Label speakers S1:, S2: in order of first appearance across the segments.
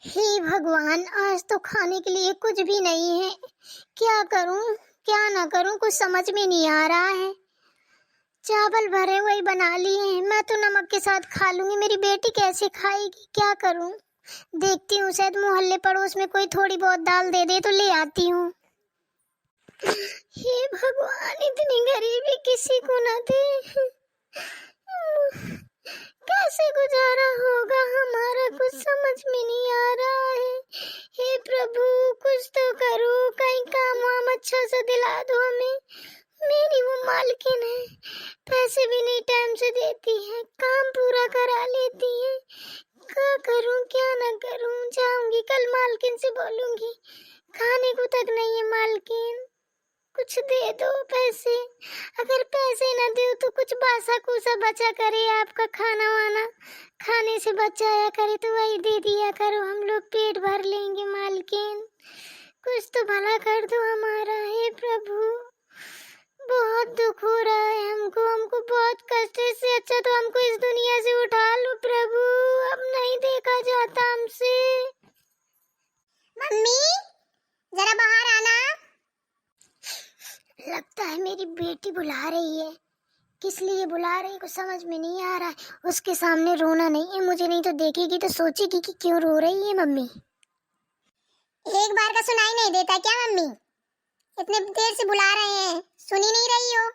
S1: हे भगवान, आज तो खाने के लिए कुछ भी नहीं है। क्या करूं क्या ना करूं, कुछ समझ में नहीं आ रहा है। चावल भरे हुए बना लिए हैं, मैं तो नमक के साथ खा लूंगी, मेरी बेटी कैसे खाएगी? क्या करूं? देखती हूँ, शायद मोहल्ले पड़ोस में कोई थोड़ी बहुत दाल दे दे तो ले आती हूँ। हे भगवान, इतनी गरीबी किसी को न दे। कैसे गुजारा होगा हमारा, कुछ समझ में नहीं आ रहा है। हे प्रभु, कुछ तो करो, कहीं काम वाम अच्छा सा दिला दो हमें। मेरी वो मालकिन है, पैसे भी नहीं टाइम से देती है, काम पूरा करा लेती है। क्या करूं क्या ना करूं? जाऊंगी कल मालकिन से बोलूंगी, खाने को तक नहीं है मालकिन, कुछ दे दो पैसे। अगर पैसे न दो तो कुछ बासा कुसा बचा करे, आपका खाना वाना खाने से बचाया करे तो वही दे दिया करो, हम लोग पेट भर लेंगे मालकिन। कुछ तो भला कर दो हमारा, हे प्रभु। बहुत दुख हो रहा है हमको बहुत कष्ट है। इससे अच्छा तो हमको इस दुनिया से उठा लो प्रभु, अब नहीं देखा जाता हमसे। मम्मी, जरा बाहर आना। लगता है मेरी बेटी बुला रही है। किस लिए बुला रही है कुछ समझ में नहीं आ रहा है। उसके सामने रोना नहीं है मुझे, नहीं तो देखेगी तो सोचेगी कि क्यों रो रही है मम्मी। एक बार का सुनाई नहीं देता क्या मम्मी? इतने देर से बुला रहे हैं, सुनी नहीं रही हो?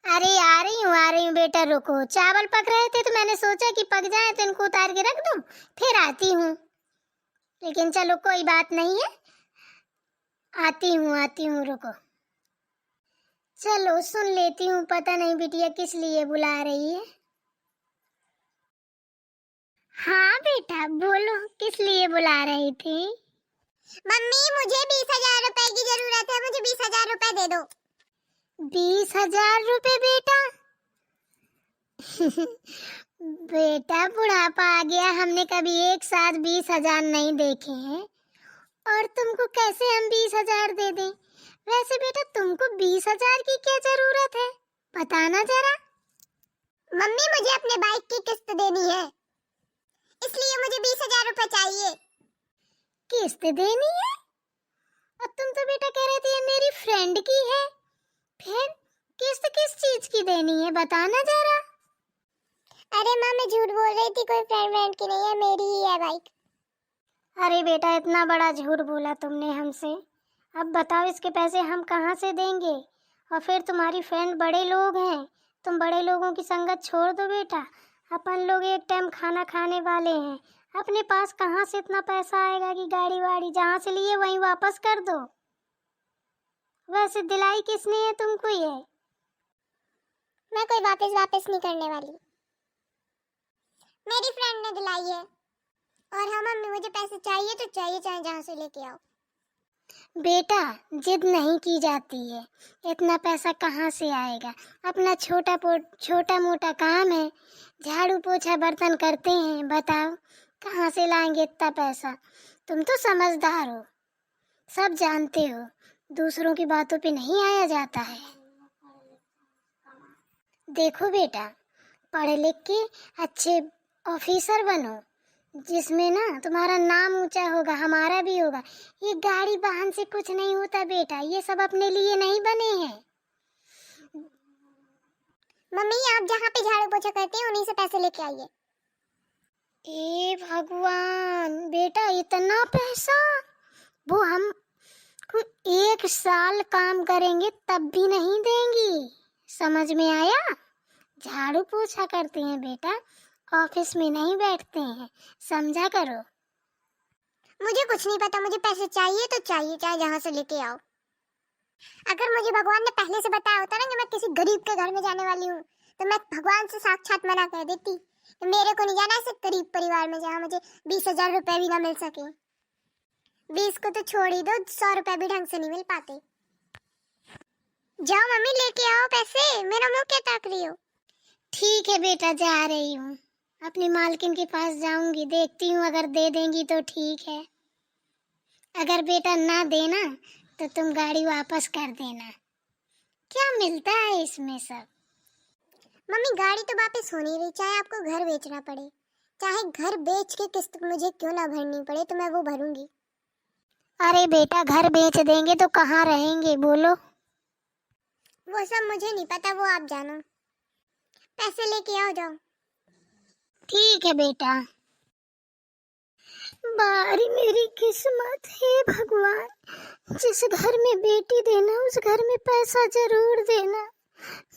S1: अरे आ रही हूँ बेटा, रुको। चावल पक रहे थे तो मैंने सोचा कि पक जाए तो इनको उतार के रख दूं, फिर आती हूँ। लेकिन चलो कोई बात नहीं है, आती हूँ रुको। चलो सुन लेती हूँ, पता नहीं बिटिया किस लिए बुला रही है। हाँ बेटा बोलो, किस लिए बुला रही थी? मम्मी, मुझे 20,000 रुपए की जरूरत है, मुझे 20,000 रुपए दे दो। 20,000 रुपए बेटा? बेटा बुढ़ापा आ गया, हमने कभी एक साथ 20,000 नहीं देखे हैं, और तुमको कैसे हम 20,000 दे दें? वैसे बेटा तुमको 20,000 की क्या जरूरत है, बताना जरा। मम्मी, मुझे अपने बाइक की किस्त देनी है, इसलिए मुझे 20,000 रुपए चाहिए। किस्त देनी है? और तुम तो बेटा कह रही थी मेरी फ्रेंड की है, फिर किस्त किस चीज की देनी है, बताना जरा। अरे माँ, मैं झूठ बोल रही थी, कोई फ्रेंड की नहीं है, मेरी ही है बाइक। अरे बेटा, इतना बड़ा झूठ बोला तुमने हमसे। अब बताओ इसके पैसे हम कहाँ से देंगे? और फिर तुम्हारी फ्रेंड बड़े लोग हैं, तुम बड़े लोगों की संगत छोड़ दो बेटा। अपन लोग एक टाइम खाना खाने वाले हैं, अपने पास कहाँ से इतना पैसा आएगा कि गाड़ी वाड़ी जहाँ से लिए वहीं वापस कर दो? वैसे दिलाई किसने है तुमको ये? मैं कोई वापस नहीं करने वाली, मेरी फ्रेंड ने दिलाई है। और हाँ मम्मी, मुझे पैसे चाहिए तो चाहिए, चाहे जहाँ से लेके आओ। बेटा जिद नहीं की जाती है, इतना पैसा कहाँ से आएगा? अपना छोटा मोटा काम है, झाड़ू पोछा बर्तन करते हैं, बताओ कहाँ से लाएंगे इतना पैसा? तुम तो समझदार हो, सब जानते हो, दूसरों की बातों पे नहीं आया जाता है। देखो बेटा, पढ़ लिख के अच्छे ऑफिसर बनो, जिसमें ना तुम्हारा नाम ऊंचा होगा, हमारा भी होगा। ये गाड़ी वाहन से कुछ नहीं होता बेटा, ये सब अपने लिए नहीं बने हैं। मम्मी, आप जहाँ पे झाड़ू पोछा करते हैं उन्हीं से पैसे लेके आइए। ए भगवान बेटा, इतना पैसा? वो हम कुछ 1 साल काम करेंगे तब भी नहीं देंगी, समझ में आया? झाड़ू पोछा करते हैं बेटा, ऑफिस में नहीं बैठते हैं, समझा करो। मुझे कुछ नहीं पता, मुझे पैसे चाहिए तो चाहिए, चाहे जहाँ से लेके आओ। अगर मुझे भगवान ने पहले से बताया होता ना कि मैं किसी गरीब के घर में जाने वाली हूँ, तो मैं भगवान से साक्षात मना कर देती कि मेरे को नहीं जाना ऐसे गरीब परिवार में जहाँ मुझे 20,000 रुपए भी ना मिल सके। 20 को तो छोड़ ही दो, 100 रुपए भी ढंग से नहीं मिल पाते। जाओ मम्मी, लेके आओ पैसे, मेरा मुंह क्या ताक रही हो? ठीक है बेटा, जा रही हूँ, अपनी मालकिन के पास जाऊंगी, देखती हूँ अगर दे देंगी तो ठीक है, अगर बेटा ना देना तो तुम गाड़ी वापस कर देना। क्या मिलता है इसमें सब? मम्मी, गाड़ी तो वापस हो नहीं रही, चाहे आपको घर बेचना पड़े,
S2: चाहे घर बेच के किस्त मुझे क्यों ना भरनी पड़े तो मैं वो भरूंगी।
S1: अरे बेटा, घर बेच देंगे तो कहाँ रहेंगे बोलो?
S2: वो सब मुझे नहीं पता, वो आप जानो। पैसे लेके आओ, जाओ।
S1: ठीक है बेटा। बारी मेरी किस्मत है भगवान, जिस घर में बेटी देना उस घर में पैसा जरूर देना।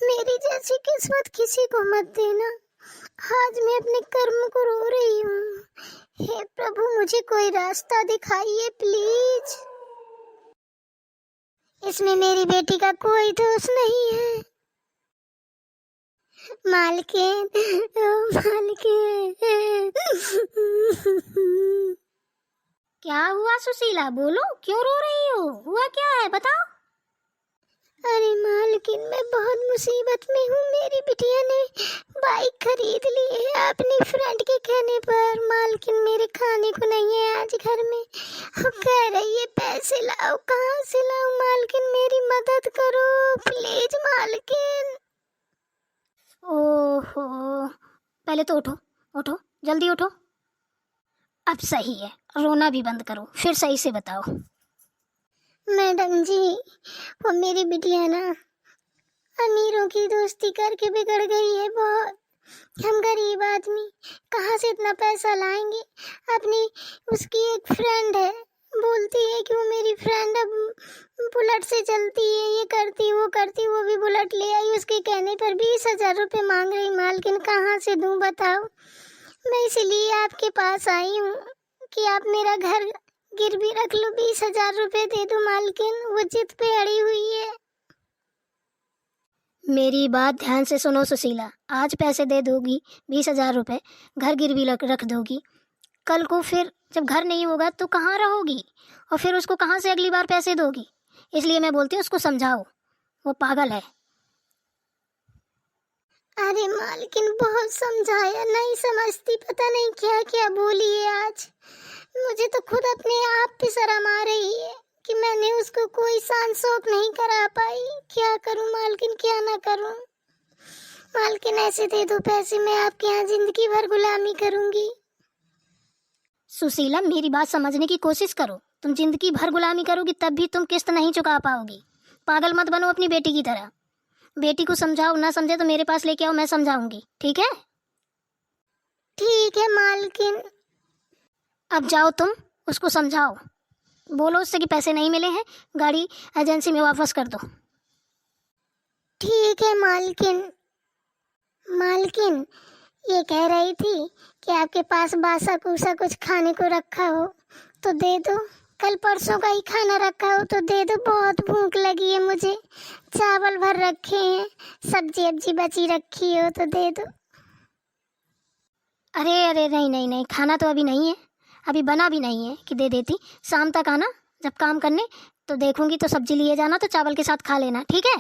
S1: मेरी जैसी किस्मत किसी को मत देना। आज मैं अपने कर्म को रो रही हूँ। हे प्रभु, मुझे कोई रास्ता दिखाइए प्लीज। इसमें मेरी बेटी का कोई दोष नहीं है। मालकिन, ओ मालकिन।
S3: क्या हुआ सुशीला, बोलो, क्यों रो रही हो? हुआ क्या है, बताओ।
S1: अरे मालकिन, मैं बहुत मुसीबत में हूँ। मेरी बिटिया ने बाइक खरीद ली है अपनी फ्रेंड के कहने पर। मालकिन, मेरे खाने को नहीं है आज घर में। वो कह रही है पैसे लाओ, कहाँ से लाऊं? मालकिन मेरी मदद करो प्लीज मालकिन।
S3: ओहो, पहले तो उठो, उठो, जल्दी उठो। अब सही है, रोना भी बंद करो, फिर सही से बताओ।
S1: मैडम जी, वो मेरी बिटिया ना अमीरों की दोस्ती करके बिगड़ गई है बहुत। हम गरीब आदमी कहाँ से इतना पैसा लाएंगे? अपनी उसकी एक फ्रेंड है, बोलती है कि वो मेरी फ्रेंड अब बुलेट से चलती है, ये करती वो करती। वो भी बुलेट ले आई, उसके कहने पर 20,000 रुपये मांग रही। मालकिन कहाँ से दूं बताओ? मैं इसलिए आपके पास आई हूँ कि आप मेरा घर गिरवी रख लो, 20,000 रुपये दे दो मालकिन। वो जिद पे अड़ी हुई है।
S3: मेरी बात ध्यान से सुनो सुशीला, आज पैसे दे दोगी 20,000 रुपये, घर गिरवी रख दोगी, कल को फिर जब घर नहीं होगा तो कहाँ रहोगी? और फिर उसको कहाँ से अगली बार पैसे दोगी? इसलिए मैं बोलती हूँ उसको समझाओ, वो पागल है।
S1: अरे मालकिन, बहुत समझाया, नहीं समझती। पता नहीं क्या क्या बोली है आज। मुझे तो खुद अपने आप पे शर्म आ रही है कि मैंने उसको कोई शान शौक नहीं करा पाई। क्या करूं मालकिन, क्या ना करूं? मालकिन ऐसे दे दो पैसे, मैं आपके यहाँ जिंदगी भर गुलामी करूंगी।
S3: सुशीला, मेरी बात समझने की कोशिश करो। तुम जिंदगी भर गुलामी करोगी तब भी तुम किस्त नहीं चुका पाओगी। पागल मत बनो अपनी बेटी की तरह। बेटी को समझाओ, ना समझे तो मेरे पास लेके आओ, मैं समझाऊंगी, ठीक है?
S1: ठीक है मालकिन।
S3: अब जाओ तुम, उसको समझाओ, बोलो उससे कि पैसे नहीं मिले हैं, गाड़ी एजेंसी में वापस कर दो।
S1: ठीक है मालकिन। मालकिन, ये कह रही थी कि आपके पास बासा कुसा कुछ खाने को रखा हो तो दे दो। कल परसों का ही खाना रखा हो तो दे दो, बहुत भूख लगी है मुझे। चावल भर रखे हैं, सब्जी अब्जी बची रखी हो तो दे दो।
S3: अरे अरे, नहीं नहीं नहीं, खाना तो अभी नहीं है, अभी बना भी नहीं है कि दे देती। शाम तक आना जब काम करने, तो देखूंगी तो सब्जी लिए जाना, तो चावल के साथ खा लेना, ठीक है?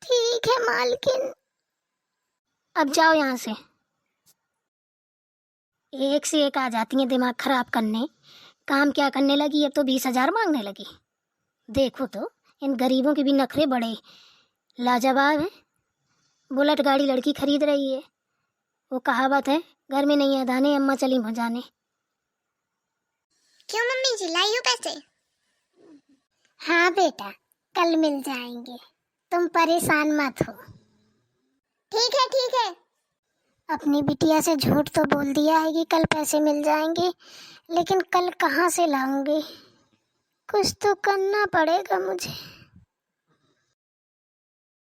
S1: ठीक है मालकिन।
S3: अब जाओ यहाँ से। एक से एक आ जाती है दिमाग खराब करने। काम क्या करने लगी, अब तो 20,000 मांगने लगी। देखो तो इन गरीबों के भी नखरे बड़े लाजवाब हैं। बुलेट गाड़ी लड़की खरीद रही है। वो कहावत है, घर में नहीं आदाने अम्मा चली भजाने।
S2: क्यों मम्मी जी, लाई हो पैसे?
S1: हाँ बेटा, कल मिल जाएंगे, तुम परेशान मत हो।
S2: ठीक है, ठीक है।
S1: अपनी बिटिया से झूठ तो बोल दिया है कि कल पैसे मिल जाएंगे, लेकिन कल कहाँ से लाऊंगी? कुछ तो करना पड़ेगा मुझे।